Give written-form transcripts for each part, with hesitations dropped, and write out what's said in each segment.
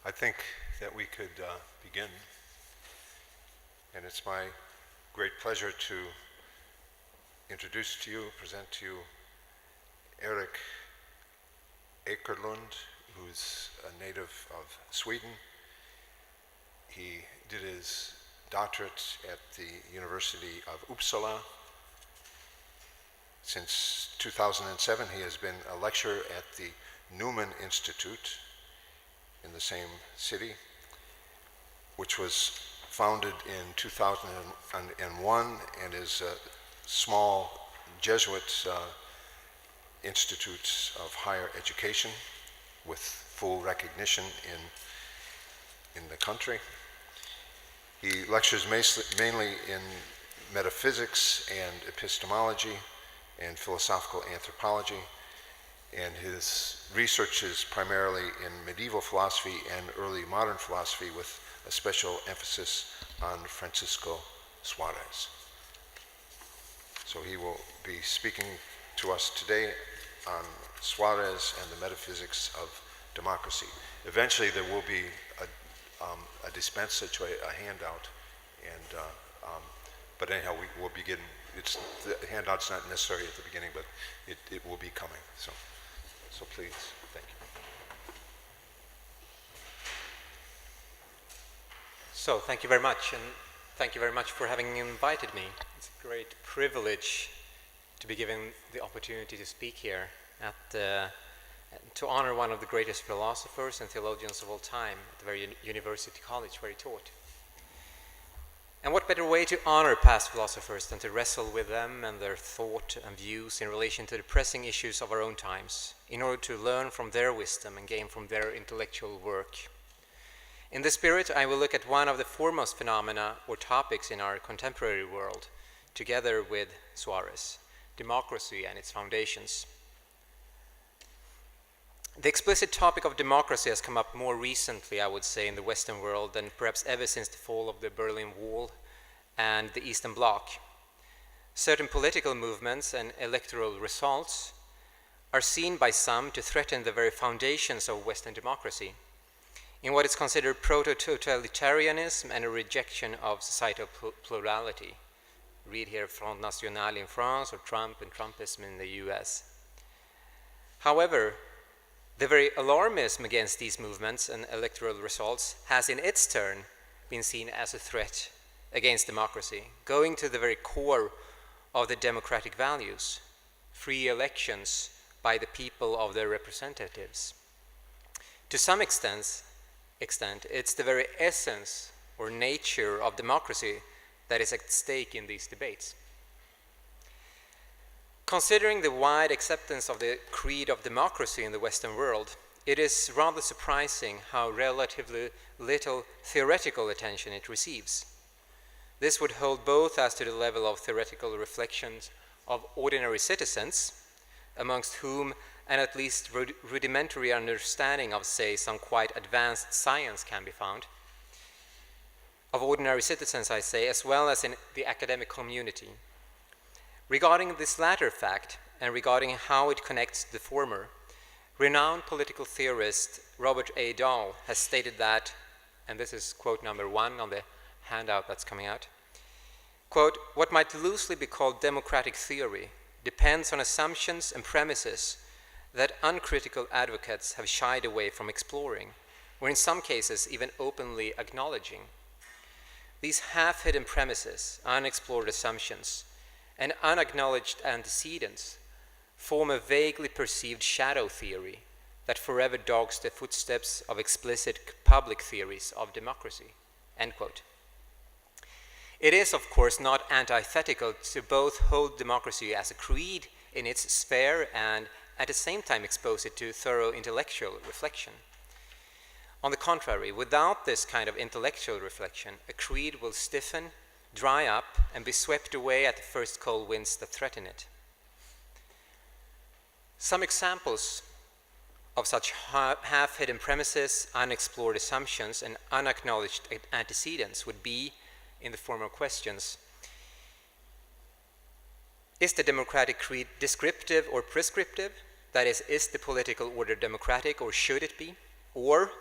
I think that we could begin, and it's my great pleasure to introduce to you, present to you, Erik Åkerlund, who's a native of Sweden. He did his doctorate at the University of Uppsala. Since 2007, he has been a lecturer at the Newman Institute in the same city, which was founded in 2001 and is a small Jesuit institute of higher education with full recognition in the country. He lectures mainly in metaphysics and epistemology and philosophical anthropology, and his research is primarily in medieval philosophy and early modern philosophy with a special emphasis on Francisco Suárez. So he will be speaking to us today on Suárez and the metaphysics of democracy. Eventually there will be a dispensa, a handout, and but anyhow we will begin. The handout's not necessary at the beginning, but it will be coming. So please, thank you. So thank you very much, and thank you very much for having invited me. It's a great privilege to be given the opportunity to speak here to honor one of the greatest philosophers and theologians of all time at the very university college where he taught. And what better way to honor past philosophers than to wrestle with them and their thought and views in relation to the pressing issues of our own times, in order to learn from their wisdom and gain from their intellectual work. In this spirit, I will look at one of the foremost phenomena or topics in our contemporary world, together with Suárez, democracy and its foundations. The explicit topic of democracy has come up more recently, I would say, in the Western world than perhaps ever since the fall of the Berlin Wall and the Eastern Bloc. Certain political movements and electoral results are seen by some to threaten the very foundations of Western democracy in what is considered proto-totalitarianism and a rejection of societal plurality. Read here Front National in France or Trump and Trumpism in the US. However, the very alarmism against these movements and electoral results has in its turn been seen as a threat against democracy, going to the very core of the democratic values, free elections by the people of their representatives. To some extent, it's the very essence or nature of democracy that is at stake in these debates. Considering the wide acceptance of the creed of democracy in the Western world, it is rather surprising how relatively little theoretical attention it receives. This would hold both as to the level of theoretical reflections of ordinary citizens, amongst whom an at least rudimentary understanding of, say, some quite advanced science can be found, of ordinary citizens, I say, as well as in the academic community. Regarding this latter fact, and regarding how it connects to the former, renowned political theorist Robert A. Dahl has stated that, and this is quote number 1 on the handout that's coming out, quote, "What might loosely be called democratic theory depends on assumptions and premises that uncritical advocates have shied away from exploring, or in some cases even openly acknowledging. These half-hidden premises, unexplored assumptions, and unacknowledged antecedents form a vaguely perceived shadow theory that forever dogs the footsteps of explicit public theories of democracy," end quote. It is, of course, not antithetical to both hold democracy as a creed in its sphere and at the same time expose it to thorough intellectual reflection. On the contrary, without this kind of intellectual reflection, a creed will stiffen, dry up, and be swept away at the first cold winds that threaten it. Some examples of such half-hidden premises, unexplored assumptions, and unacknowledged antecedents would be, in the form of questions, is the democratic creed descriptive or prescriptive? That is the political order democratic, or should it be? Or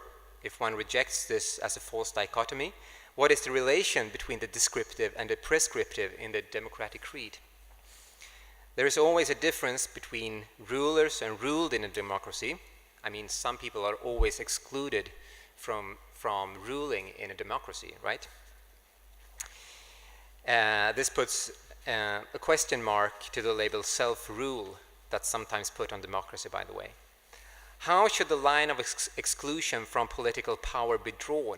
if one rejects this as a false dichotomy, what is the relation between the descriptive and the prescriptive in the democratic creed? There is always a difference between rulers and ruled in a democracy. I mean, some people are always excluded from ruling in a democracy, right? This puts a question mark to the label self-rule that's sometimes put on democracy, by the way. How should the line of exclusion from political power be drawn?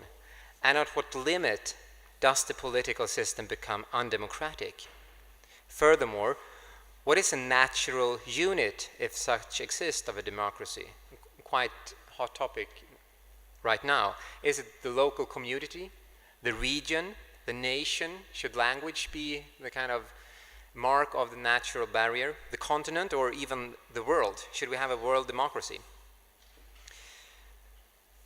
And at what limit does the political system become undemocratic? Furthermore, what is a natural unit, if such exists, of a democracy? Quite hot topic right now. Is it the local community, the region, the nation? Should language be the kind of mark of the natural barrier? The continent, or even the world? Should we have a world democracy?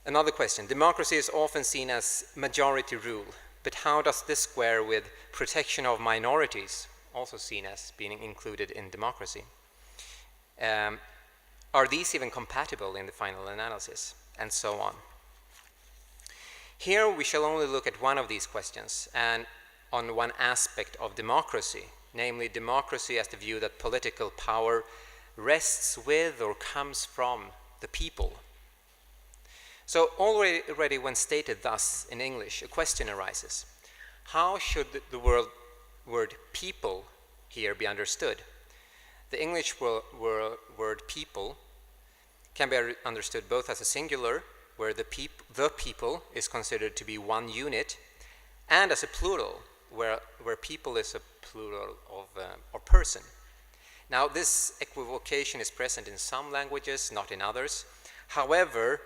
Another question. Democracy is often seen as majority rule, but how does this square with protection of minorities, also seen as being included in democracy? Are these even compatible in the final analysis? And so on. Here we shall only look at one of these questions and on one aspect of democracy, namely democracy as the view that political power rests with or comes from the people. So already when stated thus in English, a question arises. How should the word people here be understood? The English word people can be understood both as a singular, where the people is considered to be one unit, and as a plural, where people is a plural of person. Now, this equivocation is present in some languages, not in others. However,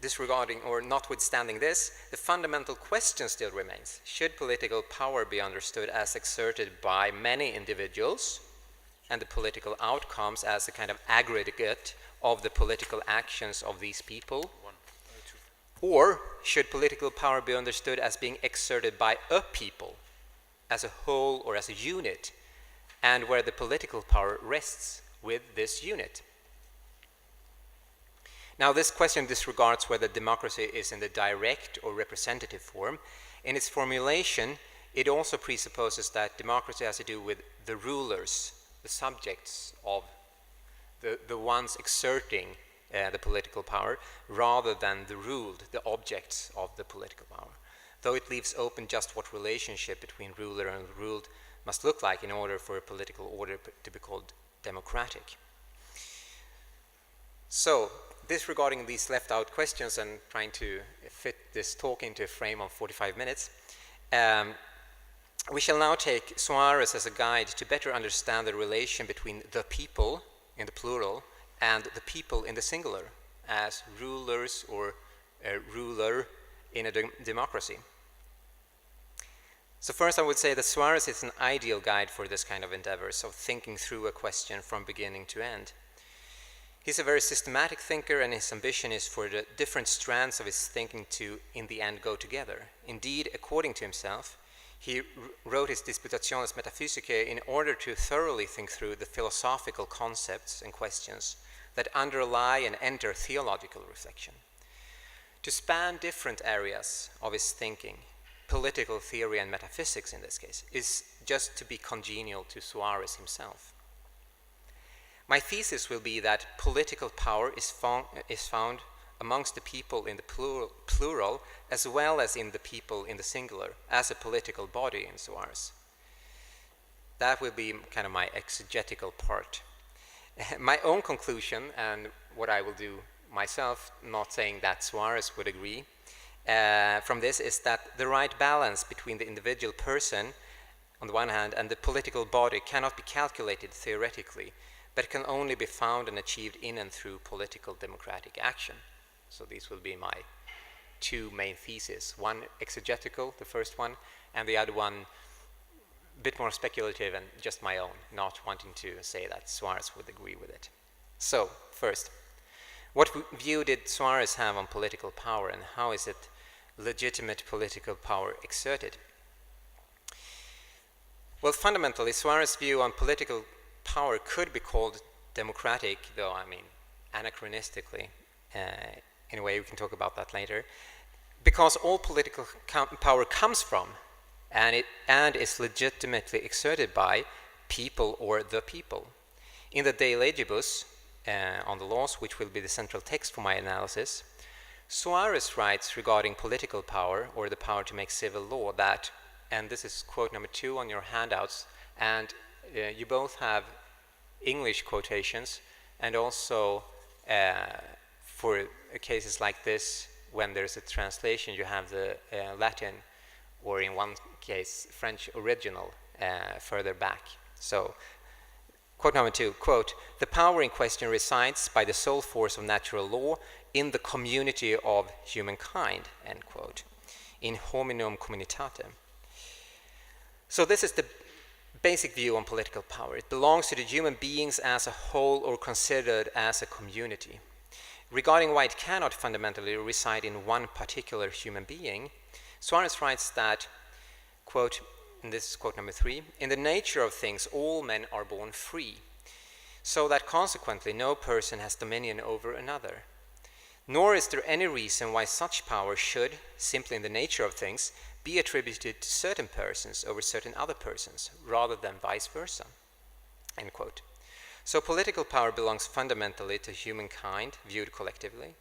disregarding or notwithstanding this, the fundamental question still remains. Should political power be understood as exerted by many individuals and the political outcomes as a kind of aggregate of the political actions of these people? Or should political power be understood as being exerted by a people as a whole or as a unit, and where the political power rests with this unit? Now, this question disregards whether democracy is in the direct or representative form. In its formulation, it also presupposes that democracy has to do with the rulers, the subjects of the ones exerting the political power, rather than the ruled, the objects of the political power. Though it leaves open just what relationship between ruler and ruled must look like in order for a political order to be called democratic. So, disregarding these left out questions and trying to fit this talk into a frame of 45 minutes, we shall now take Suárez as a guide to better understand the relation between the people in the plural and the people in the singular as rulers or a ruler in a democracy. So first I would say that Suárez is an ideal guide for this kind of endeavors of thinking through a question from beginning to end. He's a very systematic thinker, and his ambition is for the different strands of his thinking to, in the end, go together. Indeed, according to himself, he wrote his Disputationes Metaphysicae in order to thoroughly think through the philosophical concepts and questions that underlie and enter theological reflection. To span different areas of his thinking, political theory and metaphysics in this case, is just to be congenial to Suárez himself. My thesis will be that political power is found amongst the people in the plural as well as in the people in the singular, as a political body in Suárez. That will be kind of my exegetical part. My own conclusion, and what I will do myself, not saying that Suárez would agree, from this is that the right balance between the individual person on the one hand and the political body cannot be calculated theoretically, but can only be found and achieved in and through political democratic action. So these will be my two main theses. One exegetical, the first one, and the other one a bit more speculative and just my own, not wanting to say that Suárez would agree with it. So, first, what view did Suárez have on political power, and how is it legitimate political power exerted? Well, fundamentally, Suárez' view on political power could be called democratic, though I mean anachronistically, Anyway, we can talk about that later. Because all political power comes from and is legitimately exerted by people or the people. In the De Legibus, on the laws, which will be the central text for my analysis, Suarez writes regarding political power, or the power to make civil law, that, and this is quote number 2 on your handouts, and you both have English quotations, and also for cases like this, when there's a translation, you have the Latin, or in one case, French original further back. So, quote number 2, quote, "The power in question resides by the sole force of natural law in the community of humankind," end quote, in hominum communitatem. So this is the basic view on political power. It belongs to the human beings as a whole or considered as a community. Regarding why it cannot fundamentally reside in one particular human being, Suarez writes that, quote, and this is quote number 3, "In the nature of things all men are born free, so that consequently no person has dominion over another. Nor is there any reason why such power should, simply in the nature of things, be attributed to certain persons over certain other persons, rather than vice versa," end quote. So political power belongs fundamentally to humankind, viewed collectively.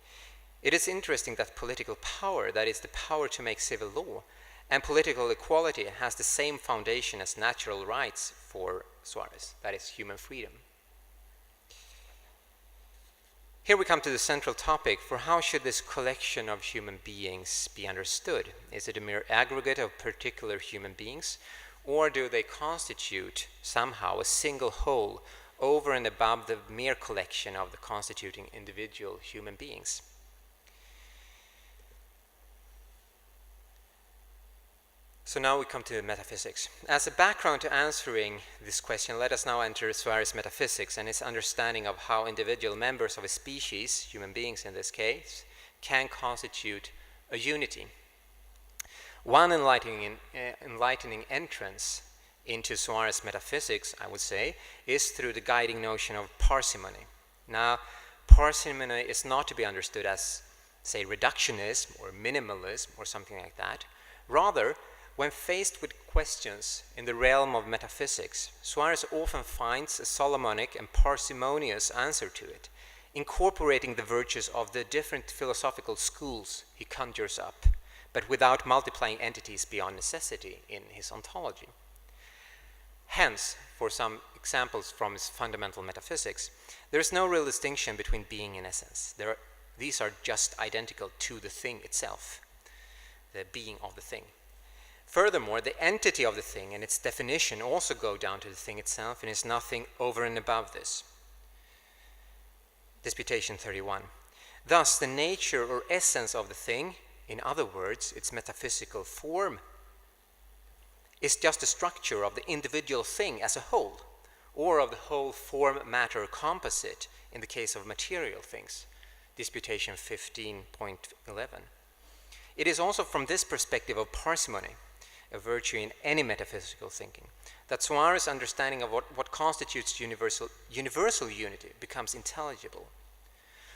It is interesting that political power, that is the power to make civil law, and political equality has the same foundation as natural rights for Suarez, that is human freedom. Here we come to the central topic for how should this collection of human beings be understood? Is it a mere aggregate of particular human beings, or do they constitute somehow a single whole over and above the mere collection of the constituting individual human beings? So now we come to metaphysics. As a background to answering this question, let us now enter Suarez's metaphysics and his understanding of how individual members of a species, human beings in this case, can constitute a unity. One enlightening entrance into Suarez's metaphysics, I would say, is through the guiding notion of parsimony. Now, parsimony is not to be understood as, say, reductionism or minimalism or something like that. Rather, when faced with questions in the realm of metaphysics, Suarez often finds a Solomonic and parsimonious answer to it, incorporating the virtues of the different philosophical schools he conjures up, but without multiplying entities beyond necessity in his ontology. Hence, for some examples from his fundamental metaphysics, there is no real distinction between being and essence. These are just identical to the thing itself, the being of the thing. Furthermore, the entity of the thing and its definition also go down to the thing itself and is nothing over and above this. Disputation 31. Thus, the nature or essence of the thing, in other words, its metaphysical form, is just a structure of the individual thing as a whole, or of the whole form-matter composite in the case of material things. Disputation 15.11. It is also from this perspective of parsimony, a virtue in any metaphysical thinking, that Suarez's understanding of what constitutes universal unity becomes intelligible.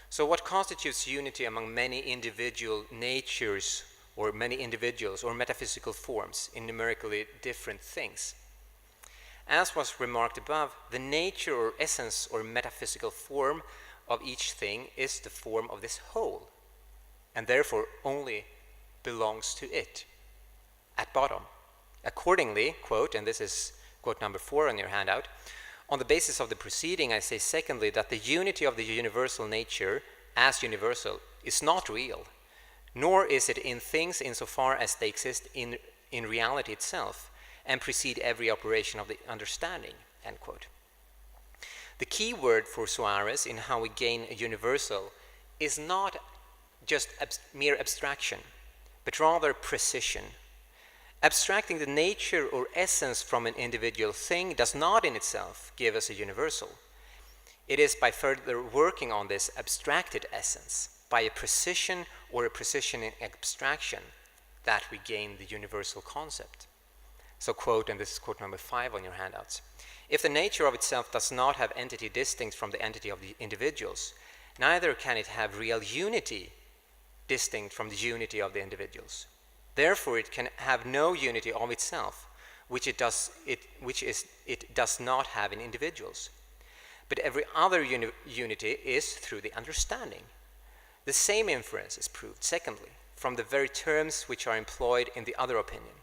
So what constitutes unity among many individual natures or many individuals or metaphysical forms in numerically different things? As was remarked above, the nature or essence or metaphysical form of each thing is the form of this whole, and therefore only belongs to it at bottom. Accordingly, quote, and this is quote number 4 on your handout, on the basis of the preceding, I say secondly that the unity of the universal nature as universal is not real, nor is it in things insofar as they exist in reality itself and precede every operation of the understanding, end quote. The key word for Suarez in how we gain a universal is not just mere abstraction, but rather precision. Abstracting the nature or essence from an individual thing does not in itself give us a universal. It is by further working on this abstracted essence, by a precision or a precision in abstraction, that we gain the universal concept. So quote, and this is quote number 5 on your handouts, if the nature of itself does not have entity distinct from the entity of the individuals, neither can it have real unity distinct from the unity of the individuals. Therefore, it can have no unity of itself, which it does not have in individuals. But every other unity is through the understanding. The same inference is proved, secondly, from the very terms which are employed in the other opinion.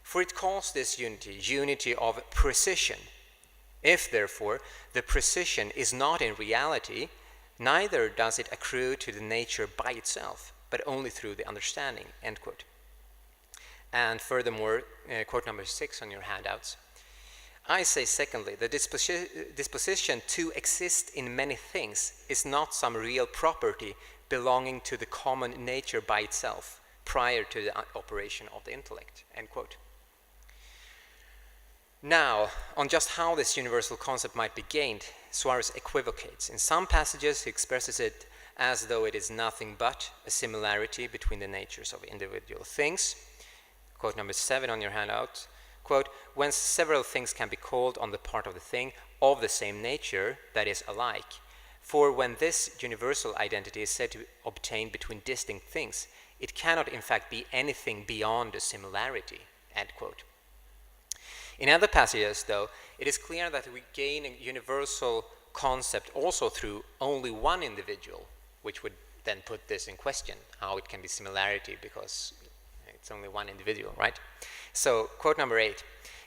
For it calls this unity of precision. If, therefore, the precision is not in reality, neither does it accrue to the nature by itself, but only through the understanding, end quote. And furthermore, quote number 6 on your handouts, I say secondly, the disposition to exist in many things is not some real property belonging to the common nature by itself, prior to the operation of the intellect, end quote. Now, on just how this universal concept might be gained, Suarez equivocates. In some passages, he expresses it as though it is nothing but a similarity between the natures of individual things. Quote number 7 on your handout, quote, whence several things can be called on the part of the thing of the same nature, that is, alike. For when this universal identity is said to obtain between distinct things, it cannot in fact be anything beyond a similarity, end quote. In other passages, though, it is clear that we gain a universal concept also through only one individual, which would then put this in question, how it can be similarity because it's only one individual, right? So, quote number 8,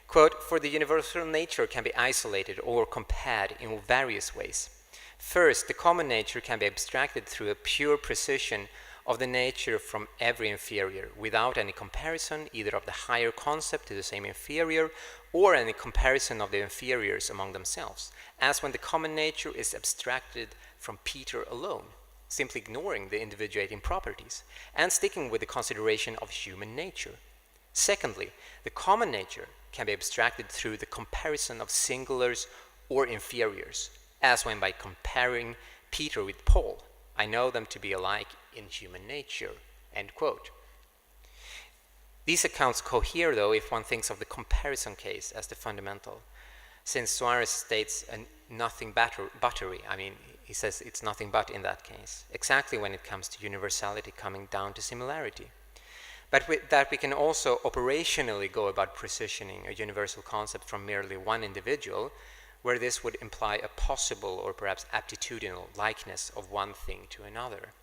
quote, for the universal nature can be isolated or compared in various ways. First, the common nature can be abstracted through a pure precision of the nature from every inferior, without any comparison either of the higher concept to the same inferior, or any comparison of the inferiors among themselves, as when the common nature is abstracted from Peter alone, simply ignoring the individuating properties, and sticking with the consideration of human nature. Secondly, the common nature can be abstracted through the comparison of singulars or inferiors, as when by comparing Peter with Paul, I know them to be alike in human nature, end quote. These accounts cohere, though, if one thinks of the comparison case as the fundamental, since Suarez states a nothing buttery, I mean, he says it's nothing but in that case, exactly when it comes to universality coming down to similarity. But with that we can also operationally go about precisioning a universal concept from merely one individual, where this would imply a possible or perhaps aptitudinal likeness of one thing to another.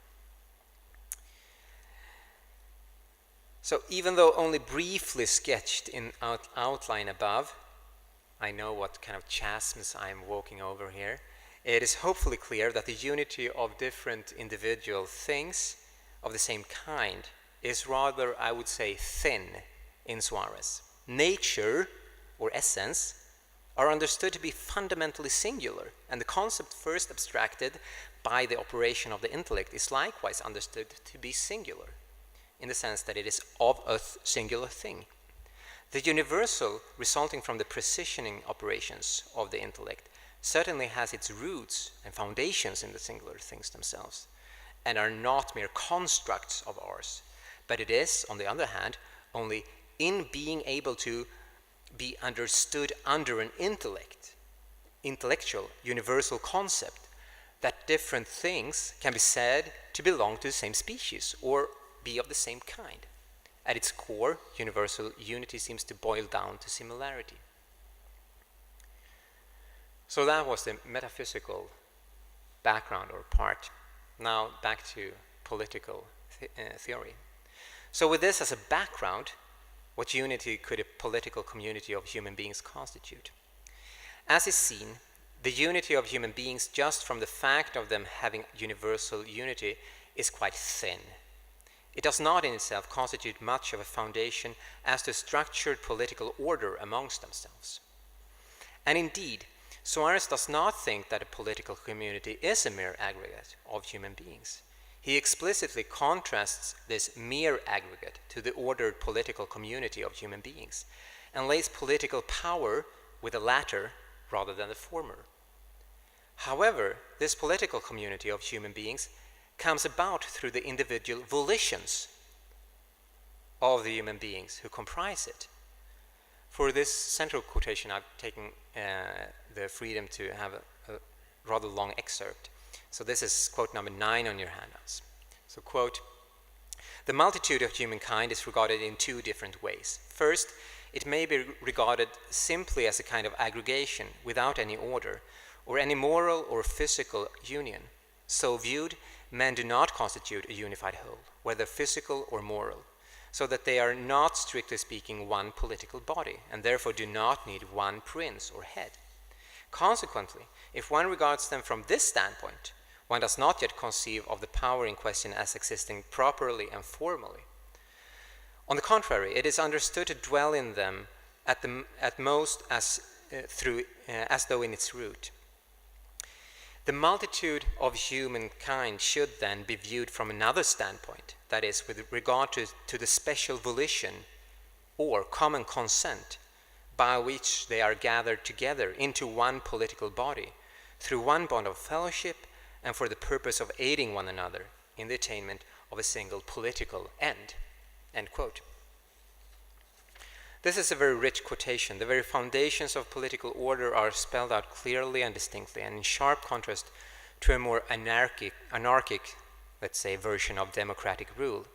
So even though only briefly sketched in outline above, I know what kind of chasms I'm walking over here, it is hopefully clear that the unity of different individual things of the same kind is rather, I would say, thin in Suarez. Nature, or essence, are understood to be fundamentally singular, and the concept first abstracted by the operation of the intellect is likewise understood to be singular, in the sense that it is of a singular thing. The universal resulting from the precisioning operations of the intellect certainly has its roots and foundations in the singular things themselves, and are not mere constructs of ours, but it is, on the other hand, only in being able to be understood under an intellectual, universal concept, that different things can be said to belong to the same species or be of the same kind. At its core, universal unity seems to boil down to similarity. So that was the metaphysical background or part. Now back to political theory. So with this as a background, what unity could a political community of human beings constitute? As is seen, the unity of human beings, just from the fact of them having universal unity, is quite thin. It does not in itself constitute much of a foundation as to structured political order amongst themselves. And indeed, Suarez does not think that a political community is a mere aggregate of human beings. He explicitly contrasts this mere aggregate to the ordered political community of human beings, and lays political power with the latter rather than the former. However, this political community of human beings comes about through the individual volitions of the human beings who comprise it. For this central quotation, I've taken the freedom to have a rather long excerpt. So this is quote number 9 on your handouts. So quote, The multitude of humankind is regarded in two different ways. First, it may be regarded simply as a kind of aggregation without any order, or any moral or physical union. So viewed, men do not constitute a unified whole, whether physical or moral, so that they are not, strictly speaking, one political body, and therefore do not need one prince or head. Consequently, if one regards them from this standpoint, one does not yet conceive of the power in question as existing properly and formally. On the contrary, it is understood to dwell in them at most as though in its root. The multitude of humankind should then be viewed from another standpoint, that is, with regard to the special volition or common consent by which they are gathered together into one political body through one bond of fellowship and for the purpose of aiding one another in the attainment of a single political end. End quote. This is a very rich quotation. The very foundations of political order are spelled out clearly and distinctly, and in sharp contrast to a more anarchic, let's say, version of democratic rule.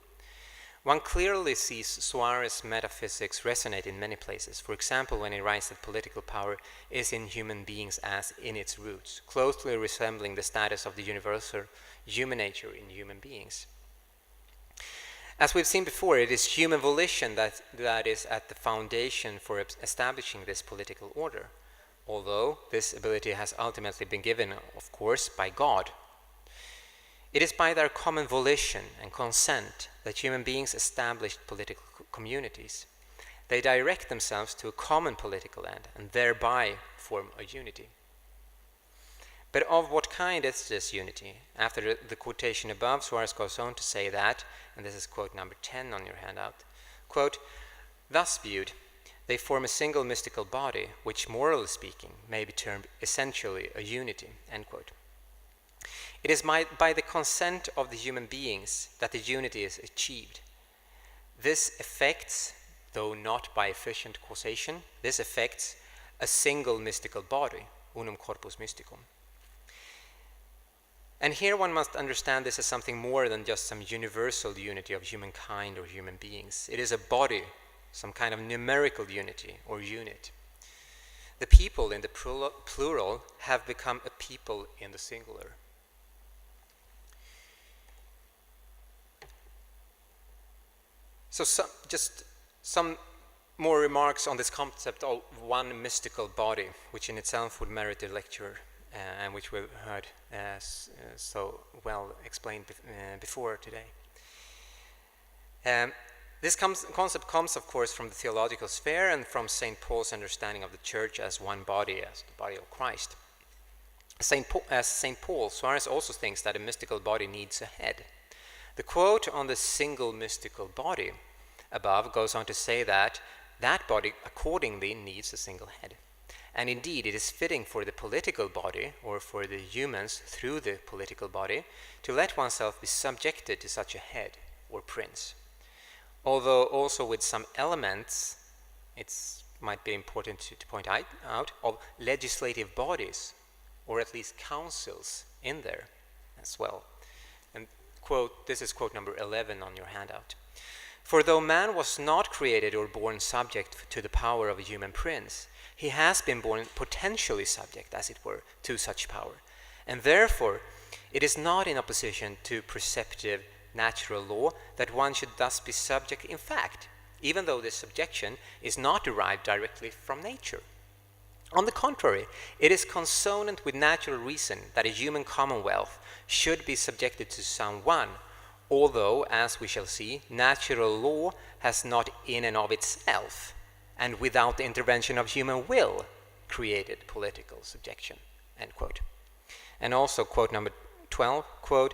One clearly sees Suárez' metaphysics resonate in many places. For example, when he writes that political power is in human beings as in its roots, closely resembling the status of the universal human nature in human beings. As we've seen before, it is human volition that is at the foundation for establishing this political order, although this ability has ultimately been given, of course, by God. It is by their common volition and consent that human beings establish political communities. They direct themselves to a common political end and thereby form a unity. But of what kind is this unity? After the quotation above, Suarez goes on to say that, and this is quote number 10 on your handout, quote, "Thus viewed, they form a single mystical body, which, morally speaking, may be termed essentially a unity," end quote. It is by the consent of the human beings that the unity is achieved. This affects, though not by efficient causation, this affects a single mystical body, unum corpus mysticum. And here one must understand this as something more than just some universal unity of humankind or human beings. It is a body, some kind of numerical unity or unit. The people in the plural have become a people in the singular. So just some more remarks on this concept of one mystical body, which in itself would merit a lecture, and which we've heard so well explained before today. This concept comes, of course, from the theological sphere and from St. Paul's understanding of the Church as one body, as the body of Christ. As St. Paul, Suarez also thinks that a mystical body needs a head. The quote on the single mystical body above goes on to say that that body accordingly needs a single head. And indeed, it is fitting for the political body, or for the humans through the political body, to let oneself be subjected to such a head or prince. Although also with some elements, it might be important to point out, of legislative bodies, or at least councils in there as well. And quote, this is quote number 11 on your handout. "For though man was not created or born subject to the power of a human prince, he has been born potentially subject, as it were, to such power. And therefore, it is not in opposition to perceptive natural law that one should thus be subject in fact, even though this subjection is not derived directly from nature. On the contrary, it is consonant with natural reason that a human commonwealth should be subjected to someone, although, as we shall see, natural law has not in and of itself, and without the intervention of human will, created political subjection," end quote. And also quote number 12, quote,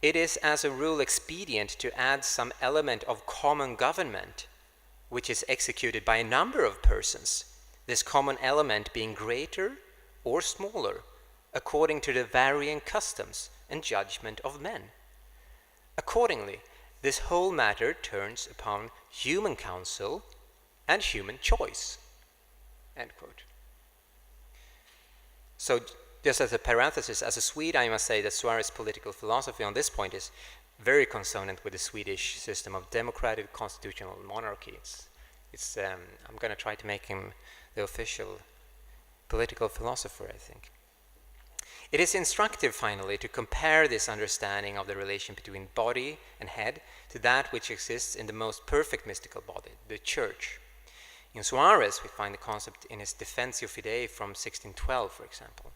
"It is as a rule expedient to add some element of common government, which is executed by a number of persons, this common element being greater or smaller, according to the varying customs and judgment of men. Accordingly, this whole matter turns upon human counsel and human choice," end quote. So just as a parenthesis, as a Swede, I must say that Suarez's political philosophy on this point is very consonant with the Swedish system of democratic constitutional monarchy. I'm going to try to make him the official political philosopher, I think. It is instructive, finally, to compare this understanding of the relation between body and head to that which exists in the most perfect mystical body, the Church. In Suarez, we find the concept in his Defensio Fidei from 1612, for example.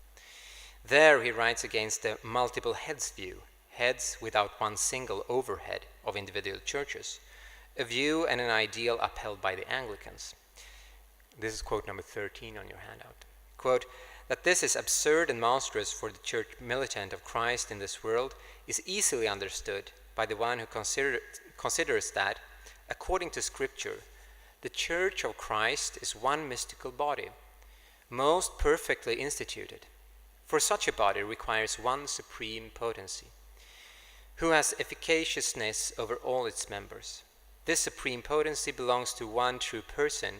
There he writes against the multiple heads view, heads without one single overhead of individual churches, a view and an ideal upheld by the Anglicans. This is quote number 13 on your handout. Quote, that this is absurd and monstrous for the church militant of Christ in this world is easily understood by the one who considers that, according to Scripture, the Church of Christ is one mystical body, most perfectly instituted. For such a body requires one supreme potency, who has efficaciousness over all its members. This supreme potency belongs to one true person,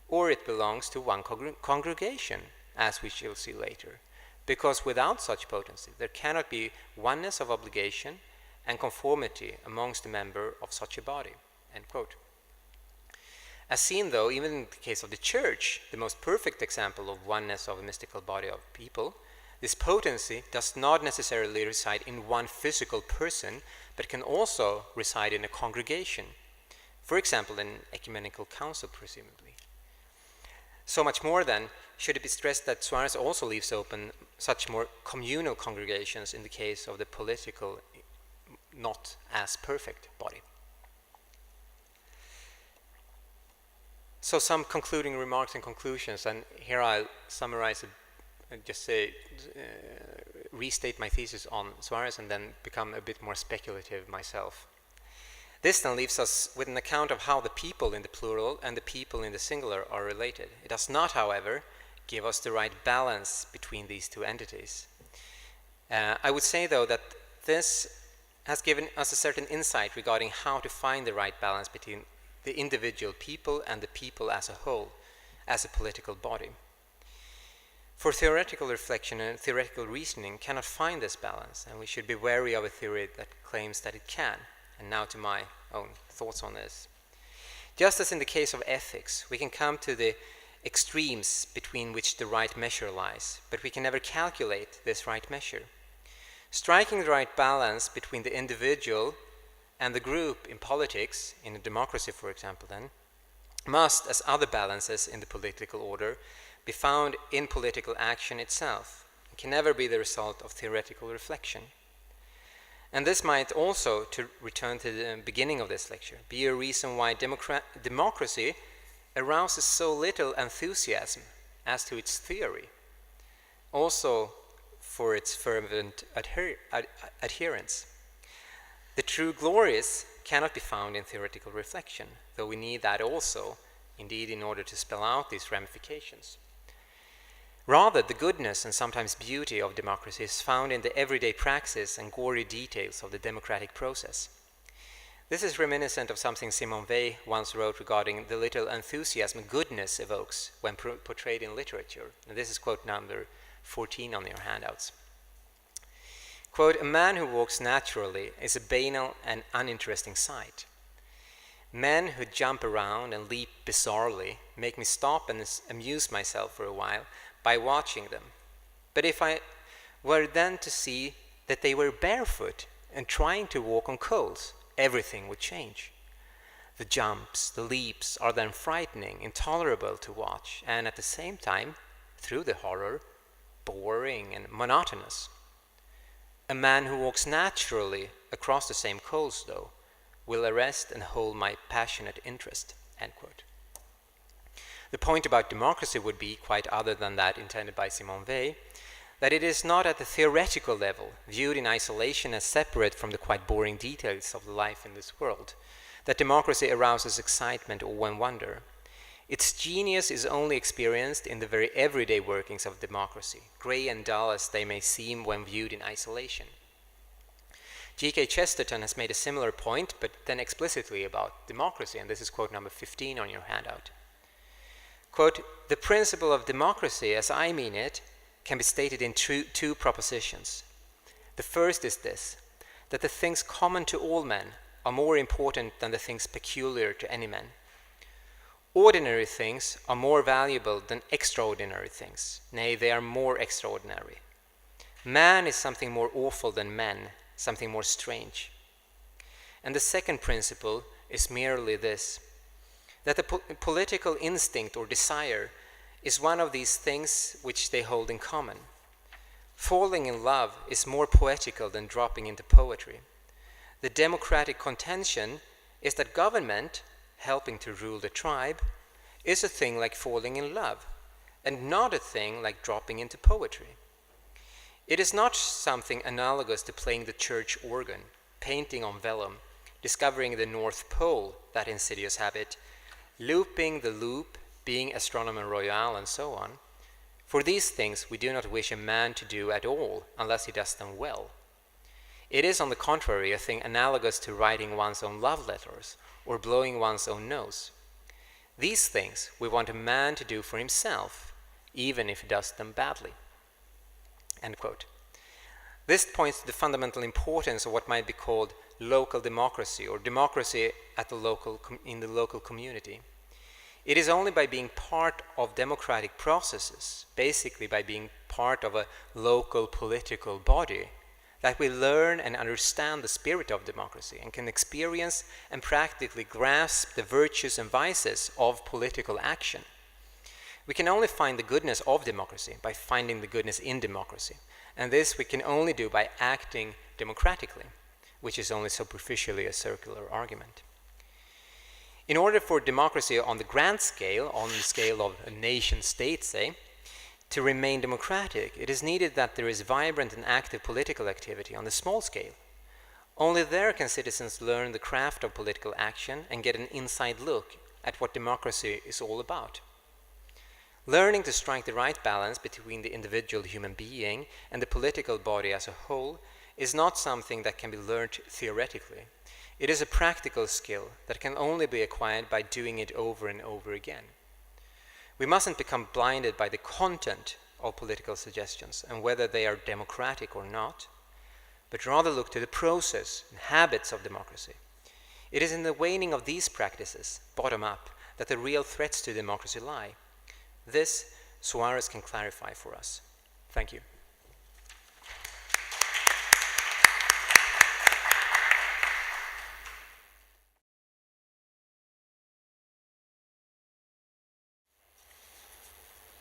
or it belongs to one congregation, as we shall see later, because without such potency there cannot be oneness of obligation and conformity amongst the members of such a body. End quote. As seen, though, even in the case of the Church, the most perfect example of oneness of a mystical body of people, this potency does not necessarily reside in one physical person, but can also reside in a congregation, for example, in ecumenical council, presumably. So much more, then, should it be stressed that Suarez also leaves open such more communal congregations in the case of the political, not as perfect body. So some concluding remarks and conclusions, and here I'll summarize and just say, restate my thesis on Suarez and then become a bit more speculative myself. This then leaves us with an account of how the people in the plural and the people in the singular are related. It does not, however, give us the right balance between these two entities. I would say, though, that this has given us a certain insight regarding how to find the right balance between the individual people and the people as a whole, as a political body. For theoretical reflection and theoretical reasoning cannot find this balance, and we should be wary of a theory that claims that it can. And now to my own thoughts on this. Just as in the case of ethics, we can come to the extremes between which the right measure lies, but we can never calculate this right measure. Striking the right balance between the individual and the group in politics, in a democracy, for example, then, must, as other balances in the political order, be found in political action itself, and can never be the result of theoretical reflection. And this might also, to return to the beginning of this lecture, be a reason why democracy arouses so little enthusiasm as to its theory, also for its fervent adherents. The true glories cannot be found in theoretical reflection, though we need that also, indeed, in order to spell out these ramifications. Rather, the goodness and sometimes beauty of democracy is found in the everyday praxis and gory details of the democratic process. This is reminiscent of something Simone Weil once wrote regarding the little enthusiasm goodness evokes when portrayed in literature. And this is quote number 14 on your handouts. Quote, a man who walks naturally is a banal and uninteresting sight. Men who jump around and leap bizarrely make me stop and amuse myself for a while by watching them. But if I were then to see that they were barefoot and trying to walk on coals, everything would change. The jumps, the leaps are then frightening, intolerable to watch, and at the same time, through the horror, boring and monotonous. A man who walks naturally across the same coals, though, will arrest and hold my passionate interest. End quote. The point about democracy would be, quite other than that intended by Simone Weil, that it is not at the theoretical level, viewed in isolation as separate from the quite boring details of life in this world, that democracy arouses excitement or wonder. Its genius is only experienced in the very everyday workings of democracy, grey and dull as they may seem when viewed in isolation. G.K. Chesterton has made a similar point, but then explicitly about democracy, and this is quote number 15 on your handout. Quote, the principle of democracy, as I mean it, can be stated in two propositions. The first is this. that the things common to all men are more important than the things peculiar to any man. Ordinary things are more valuable than extraordinary things. Nay, they are more extraordinary. Man is something more awful than men, something more strange. And the second principle is merely this, that the political instinct or desire is one of these things which they hold in common. Falling in love is more poetical than dropping into poetry. The democratic contention is that government, helping to rule the tribe, is a thing like falling in love, and not a thing like dropping into poetry. It is not something analogous to playing the church organ, painting on vellum, discovering the North Pole, that insidious habit, looping the loop, being astronomer royal, and so on. For these things we do not wish a man to do at all unless he does them well. It is, on the contrary, a thing analogous to writing one's own love letters or blowing one's own nose. These things we want a man to do for himself, even if he does them badly." End quote. This points to the fundamental importance of what might be called local democracy, or democracy at the in the local community. It is only by being part of democratic processes, basically by being part of a local political body, that we learn and understand the spirit of democracy and can experience and practically grasp the virtues and vices of political action. We can only find the goodness of democracy by finding the goodness in democracy, and this we can only do by acting democratically, which is only superficially a circular argument. In order for democracy on the grand scale, on the scale of a nation state, say, to remain democratic, it is needed that there is vibrant and active political activity on the small scale. Only there can citizens learn the craft of political action and get an inside look at what democracy is all about. Learning to strike the right balance between the individual human being and the political body as a whole is not something that can be learned theoretically. It is a practical skill that can only be acquired by doing it over and over again. We mustn't become blinded by the content of political suggestions and whether they are democratic or not, but rather look to the process and habits of democracy. It is in the waning of these practices, bottom up, that the real threats to democracy lie. This, Suarez can clarify for us. Thank you.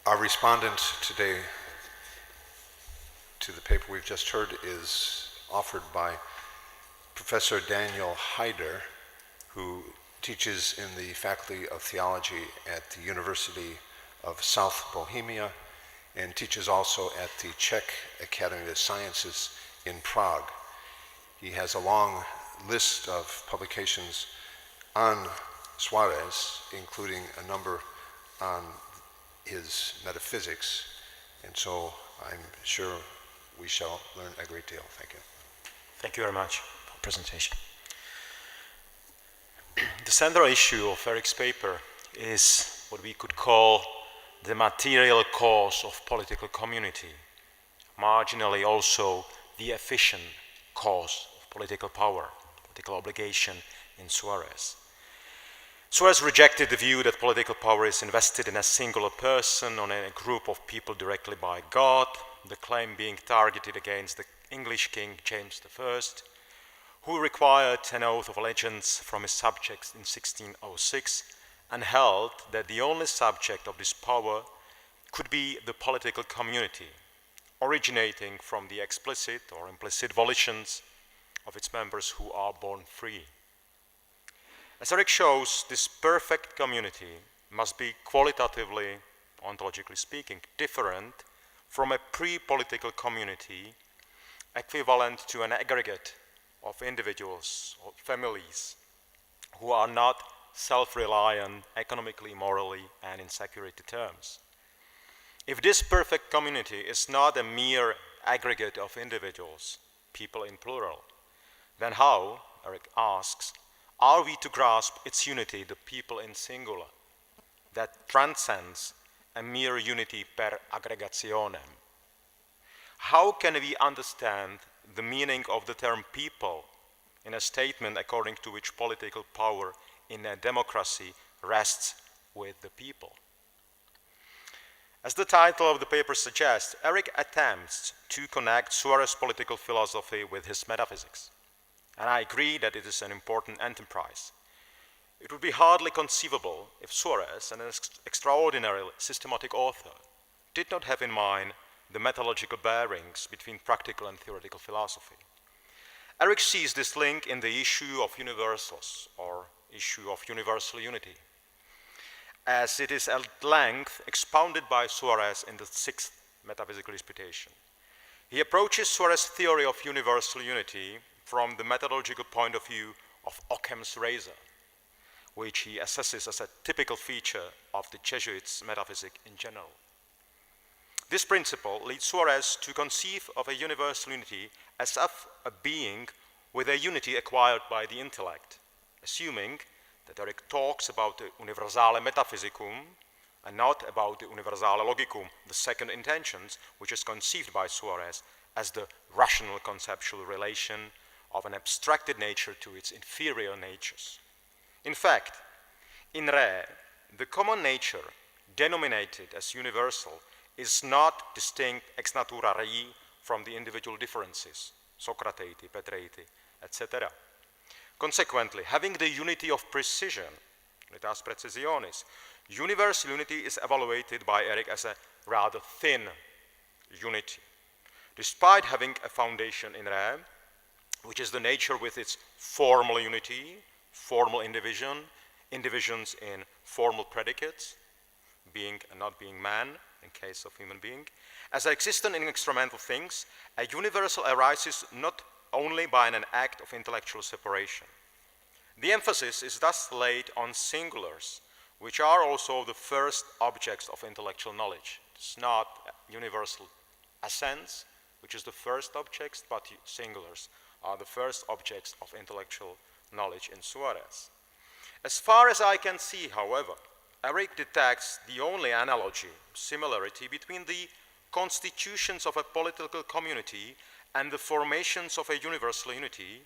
Our respondent today to the paper we've just heard is offered by Professor Daniel Heider, who teaches in the Faculty of Theology at the University of South Bohemia and teaches also at the Czech Academy of Sciences in Prague. He has a long list of publications on Suarez, including a number on his metaphysics, and so I'm sure we shall learn a great deal. Thank you. Thank you very much for the presentation. The central issue of Erik's paper is what we could call the material cause of political community, marginally also the efficient cause of political power, political obligation in Suarez. Suarez rejected the view that political power is invested in a singular person or in a group of people directly by God, the claim being targeted against the English King James I, who required an oath of allegiance from his subjects in 1606 and held that the only subject of this power could be the political community, originating from the explicit or implicit volitions of its members who are born free. As Erik shows, this perfect community must be qualitatively, ontologically speaking, different from a pre-political community equivalent to an aggregate of individuals or families who are not self-reliant economically, morally, and in security terms. If this perfect community is not a mere aggregate of individuals, people in plural, then how, Erik asks, are we to grasp its unity, the people in singular, that transcends a mere unity per aggregationem? How can we understand the meaning of the term people in a statement according to which political power in a democracy rests with the people. As the title of the paper suggests, Erik attempts to connect Suárez's political philosophy with his metaphysics, and I agree that it is an important enterprise. It would be hardly conceivable if Suárez, an extraordinary systematic author, did not have in mind the methodological bearings between practical and theoretical philosophy. Erik sees this link in the issue of universals, or issue of universal unity, as it is at length expounded by Suárez in the 6th Metaphysical Disputation. He approaches Suárez's theory of universal unity from the methodological point of view of Occam's razor, which he assesses as a typical feature of the Jesuits' metaphysic in general. This principle leads Suárez to conceive of a universal unity as of a being with a unity acquired by the intellect, assuming that Erik talks about the universale metaphysicum and not about the universale logicum, the second intentions, which is conceived by Suárez as the rational conceptual relation of an abstracted nature to its inferior natures. In fact, in re, the common nature, denominated as universal, is not distinct ex natura rei from the individual differences, Socrateiti, Petreiti, etc. Consequently, having the unity of precision, unitas precisionis, universal unity is evaluated by Erik as a rather thin unity. Despite having a foundation in re, which is the nature with its formal unity, formal indivisions in formal predicates, being and not being man, in case of human being, as existent in instrumental things, a universal arises not only by an act of intellectual separation. The emphasis is thus laid on singulars, which are also the first objects of intellectual knowledge. It's not universal essence, which is the first object, but singulars are the first objects of intellectual knowledge in Suárez. As far as I can see, however, Erik detects the only analogy, similarity between the constitutions of a political community and the formations of a universal unity,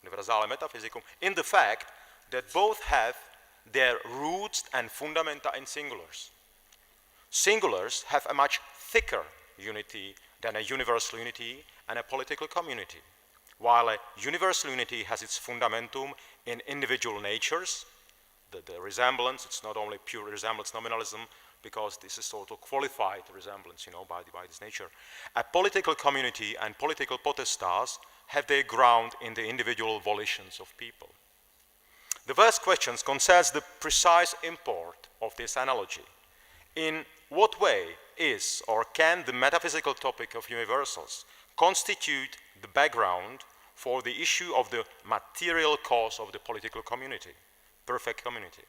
universale metaphysicum, in the fact that both have their roots and fundamenta in singulars. Singulars have a much thicker unity than a universal unity and a political community, while a universal unity has its fundamentum in individual natures. The resemblance, it's not only pure resemblance nominalism, because this is sort of qualified resemblance, by this nature. A political community and political potestas have their ground in the individual volitions of people. The first question concerns the precise import of this analogy. In what way is or can the metaphysical topic of universals constitute the background for the issue of the material cause of the political community, perfect community?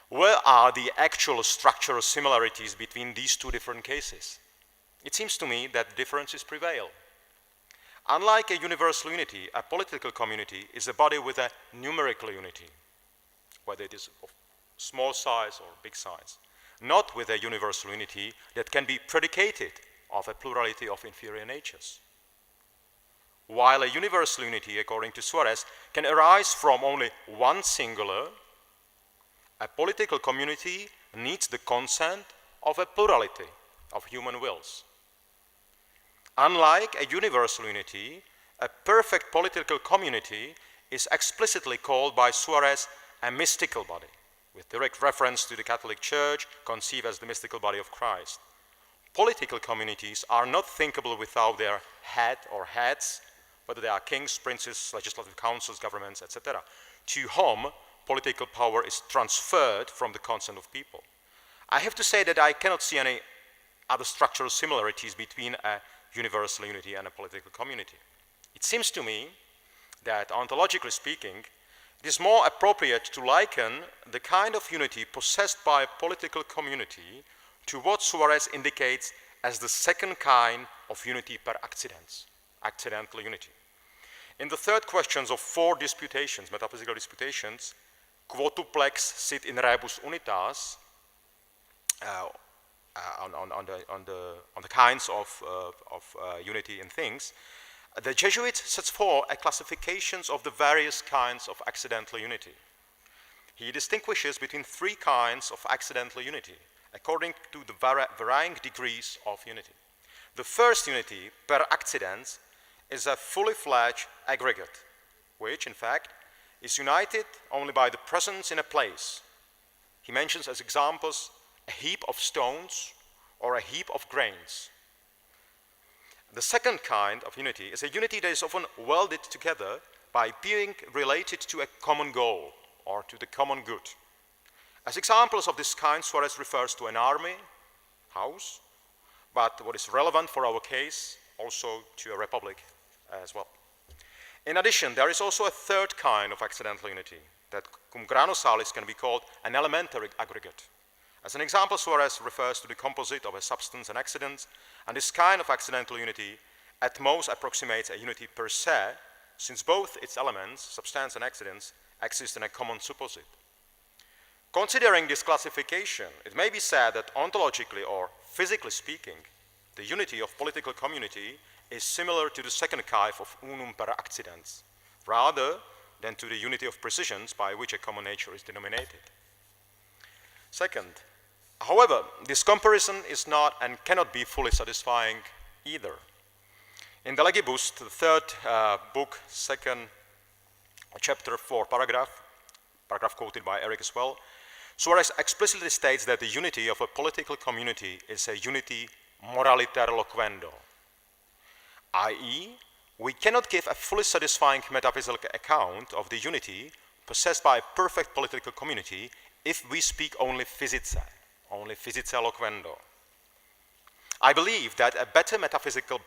Where are the actual structural similarities between these two different cases? It seems to me that differences prevail. Unlike a universal unity, a political community is a body with a numerical unity, whether it is of small size or big size, not with a universal unity that can be predicated of a plurality of inferior natures. While a universal unity, according to Suárez, can arise from only one singular, a political community needs the consent of a plurality of human wills. Unlike a universal unity, a perfect political community is explicitly called by Suárez a mystical body, with direct reference to the Catholic Church, conceived as the mystical body of Christ. Political communities are not thinkable without their head or heads, whether they are kings, princes, legislative councils, governments, etc., to whom political power is transferred from the consent of people. I have to say that I cannot see any other structural similarities between a universal unity and a political community. It seems to me that, ontologically speaking, it is more appropriate to liken the kind of unity possessed by a political community to what Suárez indicates as the second kind of unity per accidens, accidental unity. In the third questions of 4 disputations, metaphysical disputations, quotuplex sit in rebus unitas, on the kinds of unity in things, the Jesuit sets forth a classifications of the various kinds of accidental unity. He distinguishes between three kinds of accidental unity, according to the varying degrees of unity. The first unity, per accidens, is a fully fledged aggregate, which, in fact, is united only by the presence in a place. He mentions as examples a heap of stones or a heap of grains. The second kind of unity is a unity that is often welded together by being related to a common goal or to the common good. As examples of this kind, Suarez refers to an army, house, but what is relevant for our case, also to a republic as well. In addition, there is also a third kind of accidental unity that cum grano salis can be called an elementary aggregate. As an example, Suarez refers to the composite of a substance and accidents, and this kind of accidental unity at most approximates a unity per se, since both its elements, substance and accidents, exist in a common supposite. Considering this classification, it may be said that ontologically or physically speaking, the unity of political community is similar to the second kind of unum per accidens, rather than to the unity of precisions by which a common nature is denominated. Second, however, this comparison is not and cannot be fully satisfying either. In the Legibus, the third book, second chapter, 4 paragraph quoted by Erik as well, Suarez explicitly states that the unity of a political community is a unity moraliter loquendo, i.e., we cannot give a fully satisfying metaphysical account of the unity possessed by a perfect political community if we speak only physica loquendo. I believe that a better metaphysical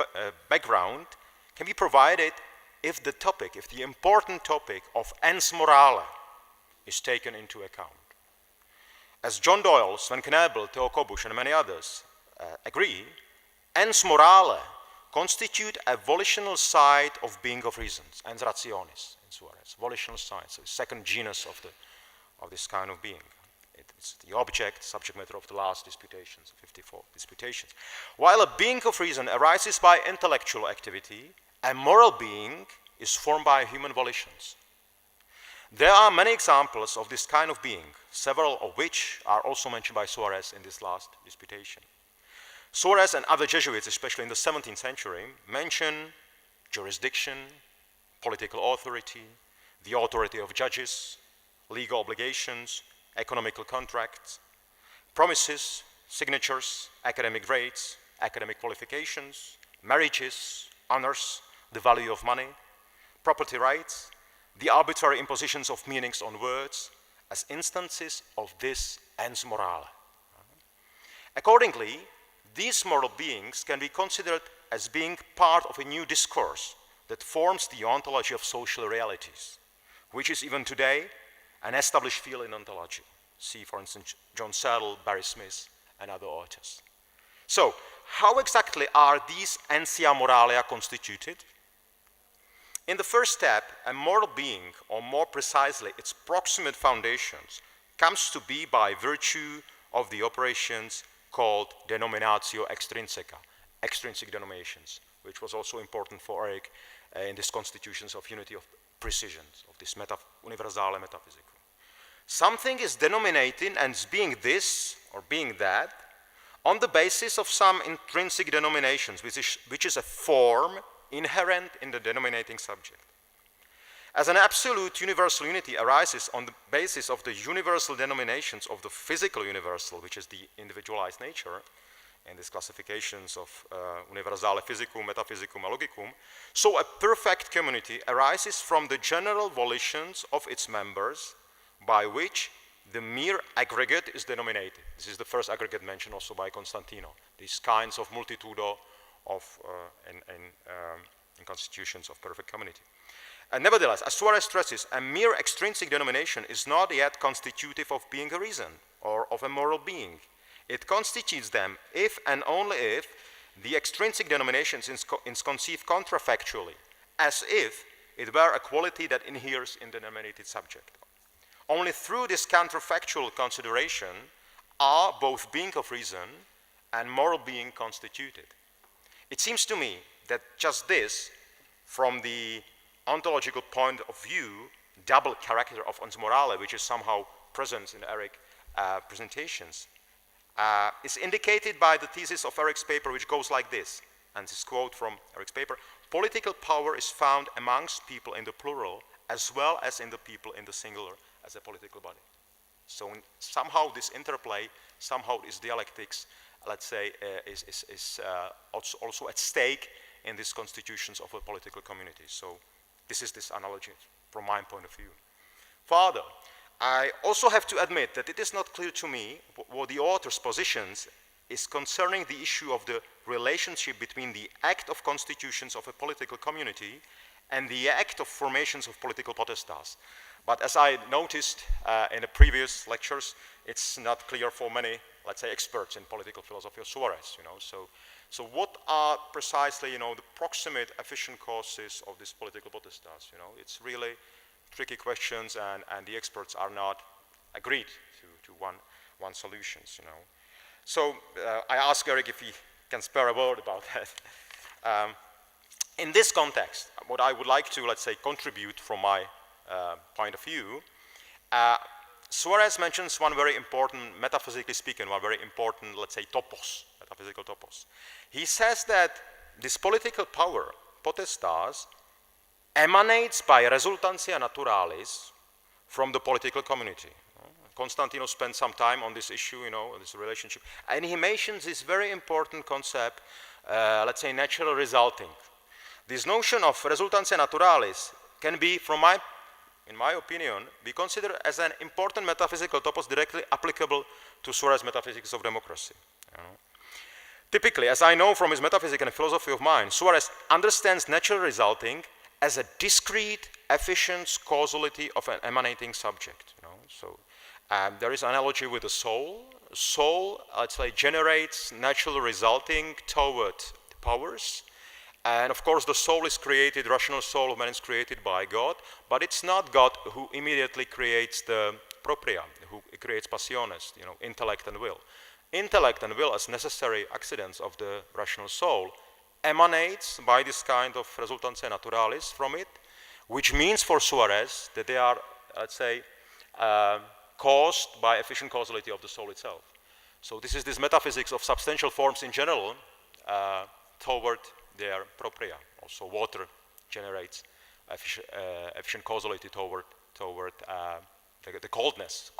background can be provided if the important topic of ens morale is taken into account. As John Doyle, Sven Knebel, Theo Kobusch, and many others agree, ens morale constitute a volitional side of being of reasons, ens rationis in Suarez, volitional side, so the second genus of this kind of being. It's the subject matter of the last disputations, 54 disputations. While a being of reason arises by intellectual activity, a moral being is formed by human volitions. There are many examples of this kind of being, several of which are also mentioned by Suarez in this last disputation. Suarez and other Jesuits, especially in the 17th century, mention jurisdiction, political authority, the authority of judges, legal obligations, economical contracts, promises, signatures, academic grades, academic qualifications, marriages, honors, the value of money, property rights, the arbitrary impositions of meanings on words as instances of this ens morale. Accordingly, these moral beings can be considered as being part of a new discourse that forms the ontology of social realities, which is even today an established field in ontology. See, for instance, John Searle, Barry Smith, and other authors. So, how exactly are these ensia moralia constituted? In the first step, a moral being, or more precisely, its proximate foundations, comes to be by virtue of the operations called denominatio extrinsica, extrinsic denominations, which was also important for Erik in this constitutions of unity of precisions, of this universale metaphysicum. Something is denominated as being this or being that on the basis of some intrinsic denominations, which is a form inherent in the denominating subject. As an absolute universal unity arises on the basis of the universal denominations of the physical universal, which is the individualized nature, in these classifications of universale physicum, metaphysicum, and logicum, so a perfect community arises from the general volitions of its members by which the mere aggregate is denominated. This is the first aggregate mentioned also by Constantino, these kinds of multitudo of in constitutions of perfect community. And nevertheless, as Suarez stresses, a mere extrinsic denomination is not yet constitutive of being a reason or of a moral being. It constitutes them if and only if the extrinsic denomination is conceived contrafactually, as if it were a quality that inheres in the denominated subject. Only through this counterfactual consideration are both being of reason and moral being constituted. It seems to me that just this from the ontological point of view, double character of ens morale, which is somehow present in Erik's presentations, is indicated by the thesis of Erik's paper, which goes like this, and this quote from Erik's paper: political power is found amongst people in the plural as well as in the people in the singular as a political body. So somehow this interplay, somehow this dialectics, let's say, is also at stake in these constitutions of a political community. So this is this analogy from my point of view. Further, I also have to admit that it is not clear to me what the author's positions is concerning the issue of the relationship between the act of constitutions of a political community and the act of formations of political potestas. But as I noticed in the previous lectures, it's not clear for many, let's say, experts in political philosophy of Suarez, you know. So what are precisely, you know, the proximate efficient causes of these political potestas, you know? It's really tricky questions, and the experts are not agreed to one solutions, you know. So I asked Erik if he can spare a word about that. In this context, what I would like to, let's say, contribute from my point of view, Suarez mentions one very important, metaphysically speaking, one very important, let's say, topos, metaphysical topos. He says that this political power, potestas, emanates by resultantia naturalis from the political community. Constantino spent some time on this issue, you know, this relationship, and he mentions this very important concept, let's say, natural resulting. This notion of resultantia naturalis can be, in my opinion, be considered as an important metaphysical topos directly applicable to Suarez metaphysics of democracy. You know. Typically, as I know from his metaphysics and philosophy of mind, Suarez understands natural resulting as a discrete, efficient causality of an emanating subject. You know. So there is an analogy with the soul. Soul, let's say, generates natural resulting toward powers. And of course, the soul is created, rational soul of man is created by God, but it's not God who immediately creates the propria, who creates passiones, you know, intellect and will. Intellect and will, as necessary accidents of the rational soul, emanates by this kind of resultantia naturalis from it, which means for Suarez that they are, let's say, caused by efficient causality of the soul itself. So this is this metaphysics of substantial forms in general toward their propria. Also water generates efficient causality toward the coldness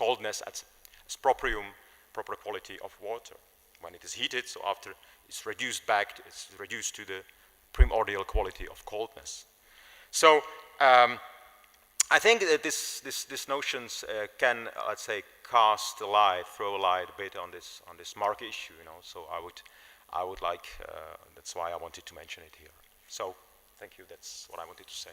as proprium, proper quality of water. When it is heated, so after it's reduced back, it's reduced to the primordial quality of coldness. So I think that these notions can, let's say, cast a light, throw a light a bit on this mark issue, you know. So I would like, that's why I wanted to mention it here. So, thank you, that's what I wanted to say.